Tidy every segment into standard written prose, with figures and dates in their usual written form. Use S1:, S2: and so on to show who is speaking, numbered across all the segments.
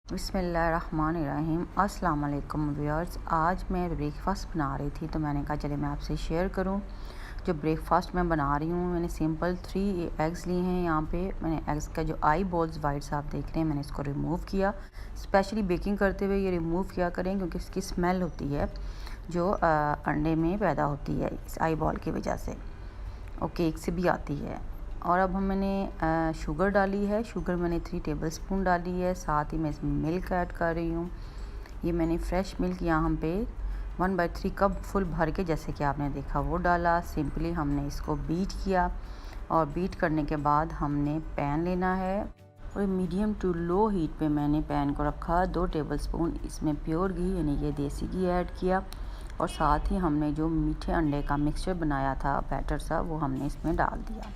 S1: बिस्मिल्लाहिर्रहमानिर्रहीम। अस्सलाम वालेकुम व्यूअर्स। आज मैं ब्रेकफ़ास्ट बना रही थी तो मैंने कहा चले मैं आपसे शेयर करूं। जो ब्रेकफ़ास्ट मैं बना रही हूं, मैंने सिंपल 3 एग्स लिए हैं। यहाँ पे मैंने एग्स का जो आई बॉल्स वाइट्स आप देख रहे हैं, मैंने इसको रिमूव किया। स्पेशली बेकिंग करते हुए ये रिमूव किया करें क्योंकि इसकी स्मेल होती है जो अंडे में पैदा होती है इस आई बॉल की वजह से, और केक से भी आती है। और अब मैंने शुगर डाली है। शुगर मैंने 3 टेबलस्पून डाली है। साथ ही मैं इसमें मिल्क ऐड कर रही हूँ। ये मैंने फ़्रेश मिल्क यहाँ पे 1/3 कप फुल भर के, जैसे कि आपने देखा, वो डाला। सिंपली हमने इसको बीट किया और बीट करने के बाद हमने पैन लेना है और मीडियम टू लो हीट पे मैंने पैन को रखा। 2 टेबलस्पून इसमें प्योर घी यानी ये देसी घी ऐड किया और साथ ही हमने जो मीठे अंडे का मिक्सचर बनाया था, बैटर सा, वो हमने इसमें डाल दिया।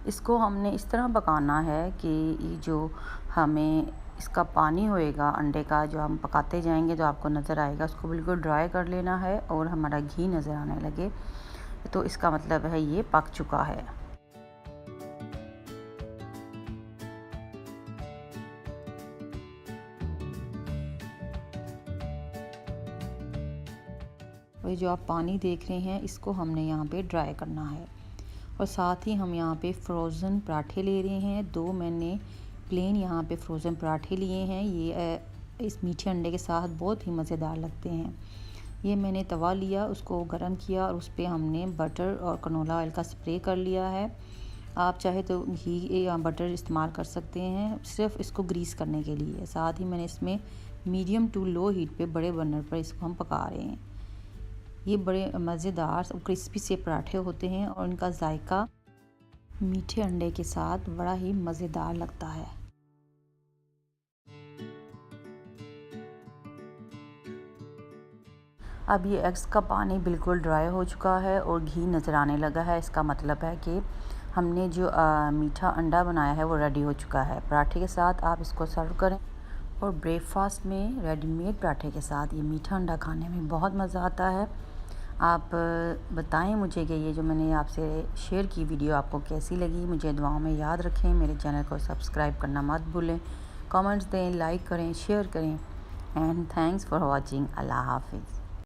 S1: इसको हमने इस तरह पकाना है कि ये जो हमें इसका पानी होएगा अंडे का, जो हम पकाते जाएंगे जो आपको नज़र आएगा, उसको बिल्कुल ड्राई कर लेना है और हमारा घी नज़र आने लगे तो इसका मतलब है ये पक चुका है। और जो आप पानी देख रहे हैं इसको हमने यहाँ पे ड्राई करना है। और साथ ही हम यहाँ पे फ्रोज़न पराठे ले रहे हैं। 2 मैंने प्लेन यहाँ पे फ्रोज़न पराठे लिए हैं। ये इस मीठे अंडे के साथ बहुत ही मज़ेदार लगते हैं। ये मैंने तवा लिया, उसको गरम किया और उस पर हमने बटर और कनोला ऑयल का स्प्रे कर लिया है। आप चाहे तो घी या बटर इस्तेमाल कर सकते हैं, सिर्फ इसको ग्रीस करने के लिए। साथ ही मैंने इसमें मीडियम टू लो हीट पे बड़े बर्नर पर इसको हम पका रहे हैं। ये बड़े मज़ेदार और क्रिस्पी से पराठे होते हैं और इनका जायका मीठे अंडे के साथ बड़ा ही मज़ेदार लगता है। अब ये एग्स का पानी बिल्कुल ड्राई हो चुका है और घी नज़र आने लगा है। इसका मतलब है कि हमने जो मीठा अंडा बनाया है वो रेडी हो चुका है। पराठे के साथ आप इसको सर्व करें और ब्रेकफास्ट में रेडीमेड पराठे के साथ ये मीठा अंडा खाने में बहुत मज़ा आता है। आप बताएं मुझे कि ये जो मैंने आपसे शेयर की वीडियो आपको कैसी लगी। मुझे दुआओं में याद रखें। मेरे चैनल को सब्सक्राइब करना मत भूलें। कमेंट्स दें, लाइक करें, शेयर करें। And thanks for watching. अल्लाह हाफिज़।